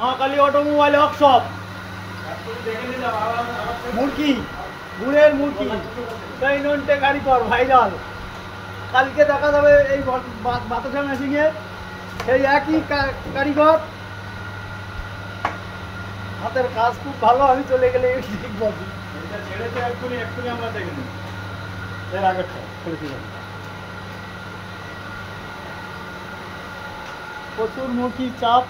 Mahakali automobile workshop. মুরগি, গুড়ের মুরগি, সেই নন্টে কারিগর ভাইরাল। কালকে দেখা যাবে এই বাতাসা মেশিনে সেই একই কারিগর। হাতের কাজ খুব ভালো, আমি চলে গেলে ঠিক বলছি। ছেড়েছে এক্ষুনি আমরা দেখে নিই। এর আগেরটা ছেড়েছিলাম। প্রচুর মুরগির চাপ,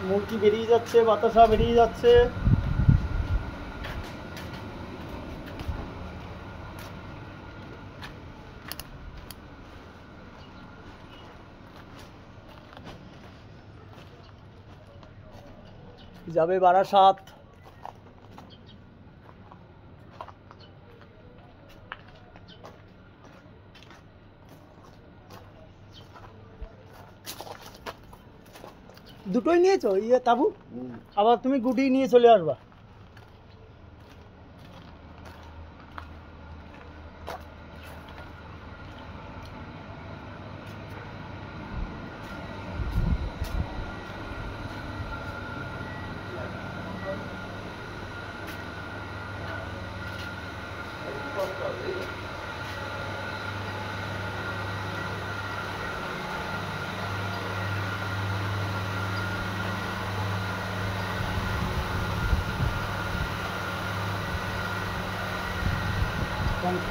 মুরগি বেরিয়ে যাচ্ছে, বাতাসা বেরিয়ে যাচ্ছে। যাবে বারাসাত। দুটোই নিয়েছো ইয়ে তাবু? আবার তুমি গুটি নিয়ে চলে আসবা।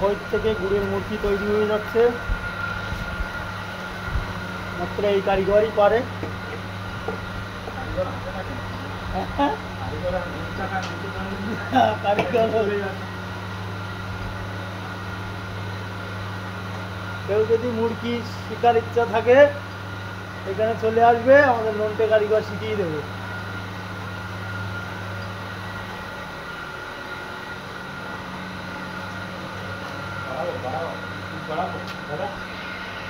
খৈর থেকে গুড়ের মূর্তি তৈরি হয়ে যাচ্ছে। মাত্র এই কারিগরই পারে। কেউ যদি মুরগি শিকার ইচ্ছা থাকে এখানে চলে আসবে, আমাদের নন্টে কারিগর শিখিয়ে দেবে। বাড়াবো দাদা।